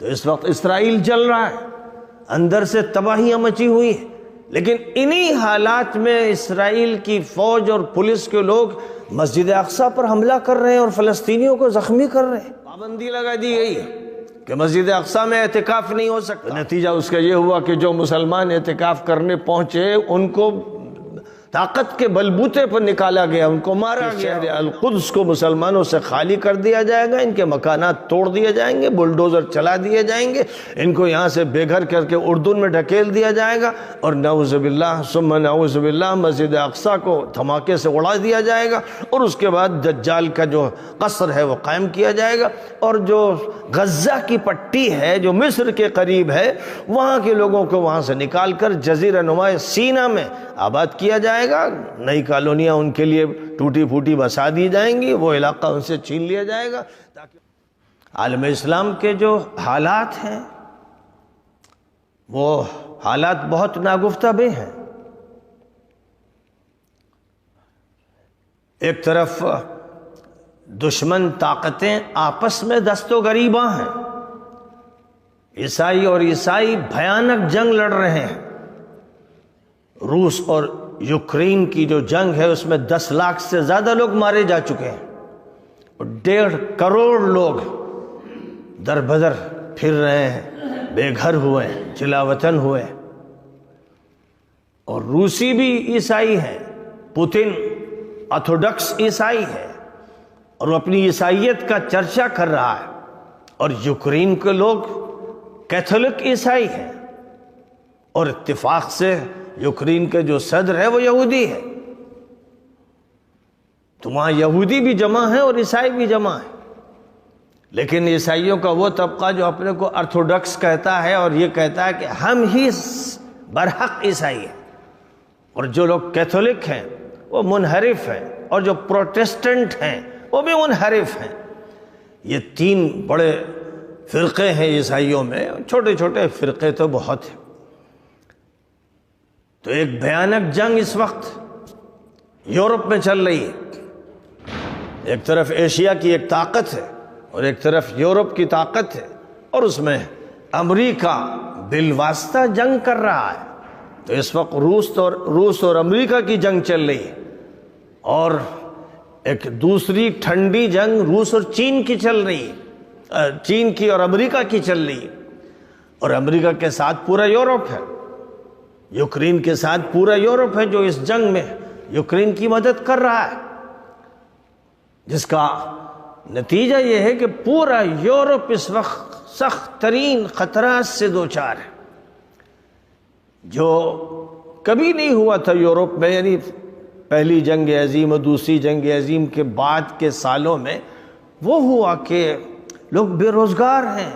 تو اس وقت اسرائیل جل رہا ہے، اندر سے تباہیاں مچی ہوئی ہیں، لیکن انہی حالات میں اسرائیل کی فوج اور پولیس کے لوگ مسجد اقصیٰ پر حملہ کر رہے ہیں اور فلسطینیوں کو زخمی کر رہے ہیں۔ پابندی لگا دی گئی ہے کہ مسجد اقصیٰ میں اعتکاف نہیں ہو سکتا۔ نتیجہ اس کا یہ ہوا کہ جو مسلمان اعتکاف کرنے پہنچے ان کو طاقت کے بلبوتے پر نکالا گیا، ان کو مارا گیا۔ شہر القدس کو مسلمانوں سے خالی کر دیا جائے گا، ان کے مکانات توڑ دیے جائیں گے، بلڈوزر چلا دیے جائیں گے، ان کو یہاں سے بے گھر کر کے اردن میں ڈھکیل دیا جائے گا، اور نعوذ باللہ ثم نعوذ باللہ مسجد اقصیٰ کو دھماکے سے اڑا دیا جائے گا، اور اس کے بعد دجال کا جو قصر ہے وہ قائم کیا جائے گا، اور جو غزہ کی پٹی ہے جو مصر کے قریب ہے وہاں کے لوگوں کو وہاں سے نکال کر جزیرہ نما سینا میں آباد کیا جائے گا، نئی کالونیاں ان کے لیے ٹوٹی پھوٹی بسا دی جائیں گی، وہ علاقہ ان سے چھین لیا جائے گا، تاکہ عالم اسلام کے جو حالات ہیں وہ حالات بہت ناگفتہ بے ہیں۔ ایک طرف دشمن طاقتیں آپس میں دست و گریباں ہیں، عیسائی اور عیسائی بھیانک جنگ لڑ رہے ہیں۔ روس اور یوکرین کی جو جنگ ہے اس میں 10 لاکھ سے زیادہ لوگ مارے جا چکے ہیں، اور 1.5 کروڑ لوگ در بدر پھر رہے ہیں، بے گھر ہوئے، چلا وطن ہوئے۔ اور روسی بھی عیسائی ہیں، پوتن آرتھوڈکس عیسائی ہے اور وہ اپنی عیسائیت کا چرچا کر رہا ہے، اور یوکرین کے لوگ کیتھولک عیسائی ہیں، اور اتفاق سے یوکرین کے جو صدر ہے وہ یہودی ہے۔ تو وہاں یہودی بھی جمع ہیں اور عیسائی بھی جمع ہیں، لیکن عیسائیوں کا وہ طبقہ جو اپنے کو آرتھوڈکس کہتا ہے اور یہ کہتا ہے کہ ہم ہی برحق عیسائی ہیں، اور جو لوگ کیتھولک ہیں وہ منحرف ہیں، اور جو پروٹسٹنٹ ہیں وہ بھی منحرف ہیں۔ یہ 3 بڑے فرقے ہیں عیسائیوں میں، چھوٹے چھوٹے فرقے تو بہت ہیں۔ تو ایک بھیانک جنگ اس وقت یورپ میں چل رہی ہے، ایک طرف ایشیا کی ایک طاقت ہے اور ایک طرف یورپ کی طاقت ہے، اور اس میں امریکہ بالواسطہ جنگ کر رہا ہے۔ تو اس وقت روس اور امریکہ کی جنگ چل رہی ہے، اور ایک دوسری ٹھنڈی جنگ روس اور چین کی چل رہی ہے، چین کی اور امریکہ کی چل رہی ہے، اور امریکہ کے ساتھ پورا یورپ ہے، یوکرین کے ساتھ پورا یورپ ہے جو اس جنگ میں یوکرین کی مدد کر رہا ہے، جس کا نتیجہ یہ ہے کہ پورا یورپ اس وقت سخت ترین خطرات سے دوچار ہے، جو کبھی نہیں ہوا تھا یورپ میں۔ یعنی پہلی جنگ عظیم اور دوسری جنگ عظیم کے بعد کے سالوں میں وہ ہوا کہ لوگ بے روزگار ہیں،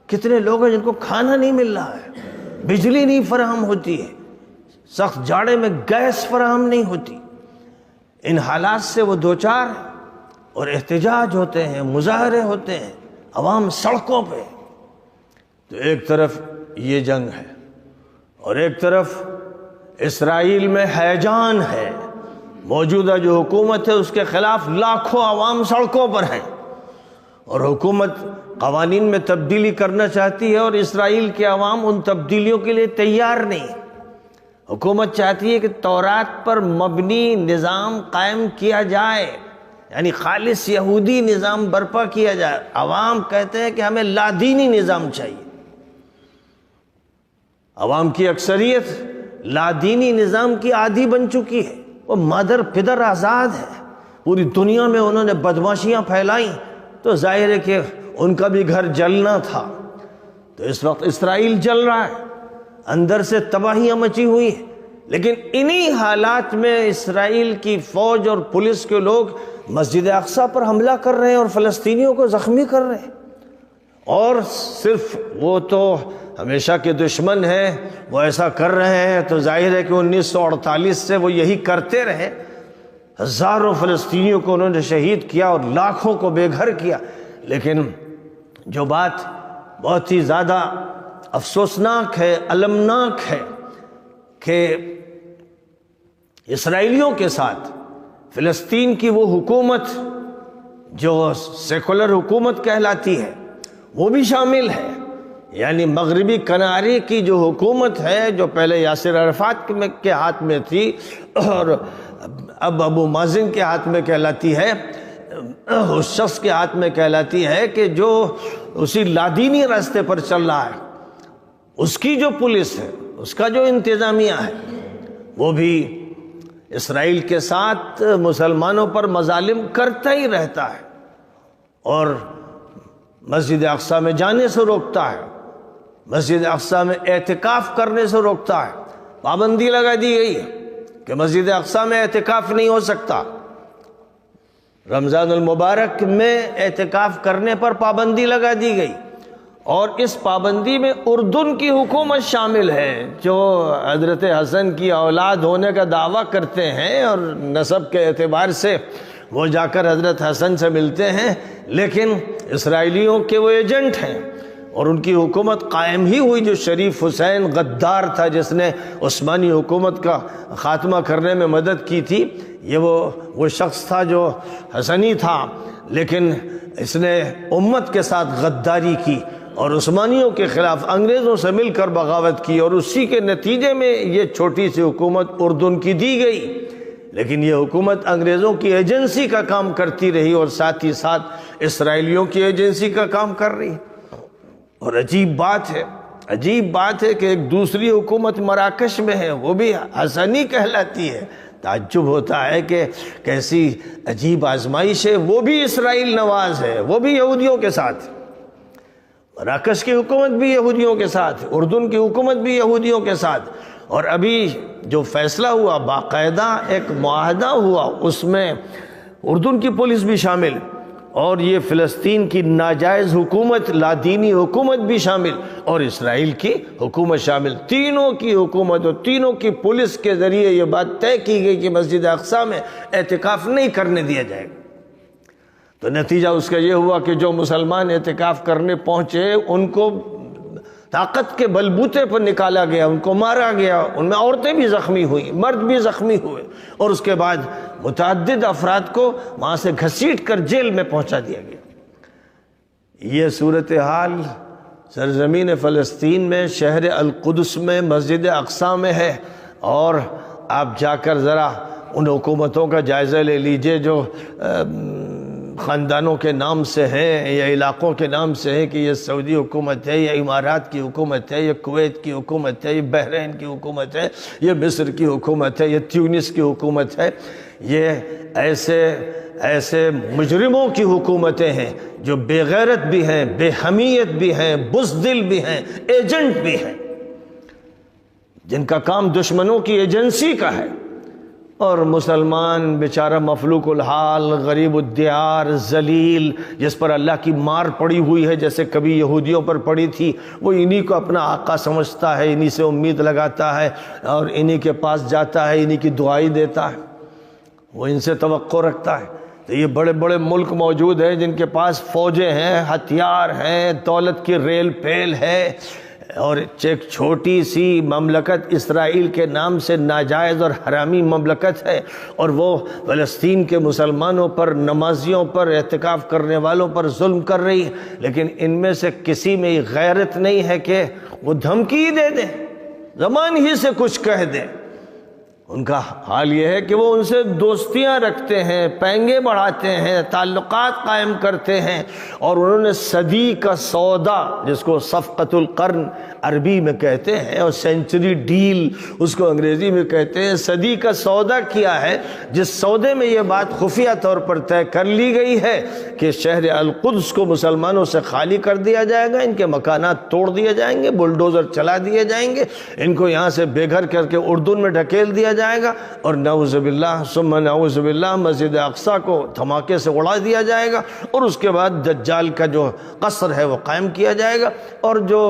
کتنے لوگ ہیں جن کو کھانا نہیں مل رہا ہے، بجلی نہیں فراہم ہوتی ہے، سخت جاڑے میں گیس فراہم نہیں ہوتی۔ ان حالات سے وہ دوچار ہیں، اور احتجاج ہوتے ہیں، مظاہرے ہوتے ہیں، عوام سڑکوں پہ۔ تو ایک طرف یہ جنگ ہے، اور ایک طرف اسرائیل میں ہیجان ہے، موجودہ جو حکومت ہے اس کے خلاف لاکھوں عوام سڑکوں پر ہیں، اور حکومت قوانین میں تبدیلی کرنا چاہتی ہے، اور اسرائیل کے عوام ان تبدیلیوں کے لیے تیار نہیں۔ حکومت چاہتی ہے کہ تورات پر مبنی نظام قائم کیا جائے، یعنی خالص یہودی نظام برپا کیا جائے۔ عوام کہتے ہیں کہ ہمیں لادینی نظام چاہیے۔ عوام کی اکثریت لادینی نظام کی عادی بن چکی ہے، وہ مادر پدر آزاد ہے، پوری دنیا میں انہوں نے بدماشیاں پھیلائیں، تو ظاہر ہے کہ ان کا بھی گھر جلنا تھا۔ تو اس وقت اسرائیل جل رہا ہے، اندر سے تباہیاں مچی ہوئی ہیں، لیکن انہی حالات میں اسرائیل کی فوج اور پولیس کے لوگ مسجد اقصیٰ پر حملہ کر رہے ہیں اور فلسطینیوں کو زخمی کر رہے ہیں۔ اور صرف وہ تو ہمیشہ کے دشمن ہیں، وہ ایسا کر رہے ہیں، تو ظاہر ہے کہ 1948 سے وہ یہی کرتے رہے۔ ہزاروں فلسطینیوں کو انہوں نے شہید کیا اور لاکھوں کو بے گھر کیا، لیکن جو بات بہت ہی زیادہ افسوسناک ہے، المناک ہے، کہ اسرائیلیوں کے ساتھ فلسطین کی وہ حکومت جو سیکولر حکومت کہلاتی ہے، وہ بھی شامل ہے۔ یعنی مغربی کنارے کی جو حکومت ہے، جو پہلے یاسر عرفات کے ہاتھ میں تھی اور اب ابو مازن کے ہاتھ میں کہلاتی ہے، اس شخص کے ہاتھ میں کہلاتی ہے کہ جو اسی لادینی راستے پر چل رہا ہے، اس کی جو پولیس ہے، اس کا جو انتظامیہ ہے، وہ بھی اسرائیل کے ساتھ مسلمانوں پر مظالم کرتا ہی رہتا ہے اور مسجد اقصیٰ میں جانے سے روکتا ہے، مسجد اقصیٰ میں اعتکاف کرنے سے روکتا ہے۔ پابندی لگا دی گئی ہے کہ مسجد اقصیٰ میں اعتکاف نہیں ہو سکتا، رمضان المبارک میں اعتکاف کرنے پر پابندی لگا دی گئی، اور اس پابندی میں اردن کی حکومت شامل ہے، جو حضرت حسن کی اولاد ہونے کا دعویٰ کرتے ہیں اور نسب کے اعتبار سے وہ جا کر حضرت حسن سے ملتے ہیں، لیکن اسرائیلیوں کے وہ ایجنٹ ہیں، اور ان کی حکومت قائم ہی ہوئی جو شریف حسین غدار تھا، جس نے عثمانی حکومت کا خاتمہ کرنے میں مدد کی تھی۔ یہ وہ شخص تھا جو حسنی تھا، لیکن اس نے امت کے ساتھ غداری کی اور عثمانیوں کے خلاف انگریزوں سے مل کر بغاوت کی، اور اسی کے نتیجے میں یہ چھوٹی سی حکومت اردن کی دی گئی۔ لیکن یہ حکومت انگریزوں کی ایجنسی کا کام کرتی رہی اور ساتھ ہی ساتھ اسرائیلیوں کی ایجنسی کا کام کر رہی۔ اور عجیب بات ہے کہ ایک دوسری حکومت مراکش میں ہے، وہ بھی حسنی کہلاتی ہے۔ تعجب ہوتا ہے کہ کیسی عجیب آزمائش ہے، وہ بھی اسرائیل نواز ہے، وہ بھی یہودیوں کے ساتھ، مراکش کی حکومت بھی یہودیوں کے ساتھ، اردن کی حکومت بھی یہودیوں کے ساتھ۔ اور ابھی جو فیصلہ ہوا، باقاعدہ ایک معاہدہ ہوا، اس میں اردن کی پولیس بھی شامل اور یہ فلسطین کی ناجائز حکومت، لادینی حکومت بھی شامل اور اسرائیل کی حکومت شامل، تینوں کی حکومت اور تینوں کی پولیس کے ذریعے یہ بات طے کی گئی کہ مسجد اقصیٰ میں اعتکاف نہیں کرنے دیا جائے گا۔ تو نتیجہ اس کا یہ ہوا کہ جو مسلمان اعتکاف کرنے پہنچے ان کو طاقت کے بلبوتے پر نکالا گیا، ان کو مارا گیا، ان میں عورتیں بھی زخمی ہوئیں، مرد بھی زخمی ہوئے، اور اس کے بعد متعدد افراد کو وہاں سے گھسیٹ کر جیل میں پہنچا دیا گیا۔ یہ صورتحال سرزمین فلسطین میں، شہر القدس میں، مسجد اقصیٰ میں ہے، اور آپ جا کر ذرا ان حکومتوں کا جائزہ لے لیجئے جو خاندانوں کے نام سے ہیں یا علاقوں کے نام سے ہیں، کہ یہ سعودی حکومت ہے، یا امارات کی حکومت ہے، یا کویت کی حکومت ہے، یا بحرین کی حکومت ہے، یا مصر کی حکومت ہے، یا تیونس کی حکومت ہے۔ یہ ایسے مجرموں کی حکومتیں ہیں جو بے غیرت بھی ہیں، بے حمیت بھی ہیں، بزدل بھی ہیں، ایجنٹ بھی ہیں، جن کا کام دشمنوں کی ایجنسی کا ہے۔ اور مسلمان بیچارہ مفلوق الحال، غریب الدیار، ذلیل، جس پر اللہ کی مار پڑی ہوئی ہے جیسے کبھی یہودیوں پر پڑی تھی، وہ انہی کو اپنا آقا سمجھتا ہے، انہی سے امید لگاتا ہے اور انہی کے پاس جاتا ہے، انہی کی دعائی دیتا ہے، وہ ان سے توقع رکھتا ہے۔ تو یہ بڑے بڑے ملک موجود ہیں جن کے پاس فوجیں ہیں، ہتھیار ہیں، دولت کی ریل پیل ہے، اور ایک چھوٹی سی مملکت اسرائیل کے نام سے ناجائز اور حرامی مملکت ہے، اور وہ فلسطین کے مسلمانوں پر، نمازیوں پر، اعتکاف کرنے والوں پر ظلم کر رہی ہے، لیکن ان میں سے کسی میں یہ غیرت نہیں ہے کہ وہ دھمکی ہی دے دیں، زبان ہی سے کچھ کہہ دیں۔ ان کا حال یہ ہے کہ وہ ان سے دوستیاں رکھتے ہیں، پینگے بڑھاتے ہیں، تعلقات قائم کرتے ہیں، اور انہوں نے صدی کا سودا، جس کو صفقۃ القرن عربی میں کہتے ہیں اور سینچری ڈیل اس کو انگریزی میں کہتے ہیں، صدی کا سودا کیا ہے، جس سودے میں یہ بات خفیہ طور پر طے کر لی گئی ہے کہ شہر القدس کو مسلمانوں سے خالی کر دیا جائے گا، ان کے مکانات توڑ دیے جائیں گے، بلڈوزر چلا دیے جائیں گے، ان کو یہاں سے بے گھر کر کے اردن میں ڈھکیل دیا جائے گا، اور نعوذ باللہ ثم نعوذ باللہ مسجد اقصیٰ کو دھماکے سے اڑا دیا جائے گا، اور اس کے بعد دجال کا جو قصر ہے وہ قائم کیا جائے گا، اور جو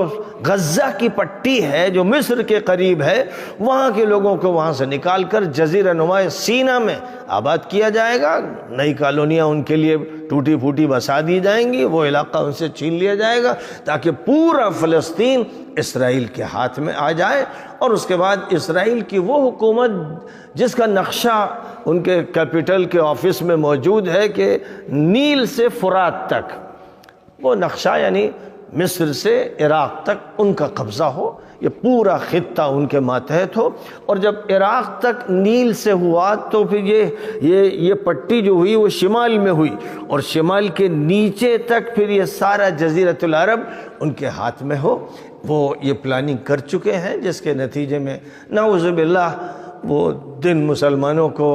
غزہ کی پٹی ہے جو مصر کے قریب ہے، وہاں کے لوگوں کو وہاں سے نکال کر جزیرہ نما سینا میں آباد کیا جائے گا، نئی کالونیاں ان کے لیے ٹوٹی پھوٹی بسا دی جائیں گی، وہ علاقہ ان سے چھین لیا جائے گا تاکہ پورا فلسطین اسرائیل کے ہاتھ میں آ جائے، اور اس کے بعد اسرائیل کی وہ حکومت جس کا نقشہ ان کے کیپٹل کے آفس میں موجود ہے کہ نیل سے فرات تک، وہ نقشہ یعنی مصر سے عراق تک ان کا قبضہ ہو، یہ پورا خطہ ان کے ماتحت ہو۔ اور جب عراق تک نیل سے ہوا تو پھر یہ پٹی جو ہوئی وہ شمال میں ہوئی، اور شمال کے نیچے تک پھر یہ سارا جزیرۃ العرب ان کے ہاتھ میں ہو۔ وہ یہ پلاننگ کر چکے ہیں، جس کے نتیجے میں نعوذ باللہ وہ دن مسلمانوں کو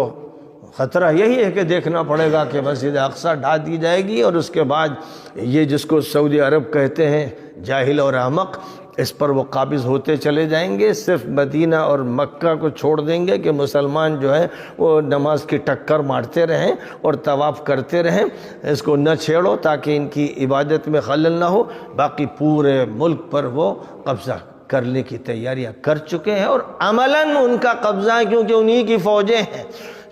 خطرہ یہی ہے کہ دیکھنا پڑے گا کہ مسجد اقصیٰ ڈھا دی جائے گی، اور اس کے بعد یہ جس کو سعودی عرب کہتے ہیں جاہل اور احمق، اس پر وہ قابض ہوتے چلے جائیں گے۔ صرف مدینہ اور مکہ کو چھوڑ دیں گے کہ مسلمان جو ہے وہ نماز کی ٹکر مارتے رہیں اور طواف کرتے رہیں، اس کو نہ چھیڑو تاکہ ان کی عبادت میں خلل نہ ہو۔ باقی پورے ملک پر وہ قبضہ کرنے کی تیاریاں کر چکے ہیں، اور عملاً ان کا قبضہ ہے کیونکہ انہی کی فوجیں ہیں۔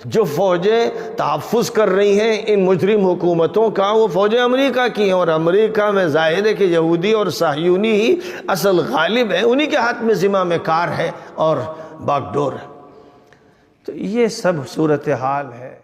جو فوجیں تحفظ کر رہی ہیں ان مجرم حکومتوں کا، وہ فوجیں امریکہ کی ہیں، اور امریکہ میں ظاہر ہے کہ یہودی اور صہیونی ہی اصل غالب ہے، انہی کے ہاتھ میں زمام کار ہے اور باغ ڈور ہے۔ تو یہ سب صورتحال ہے۔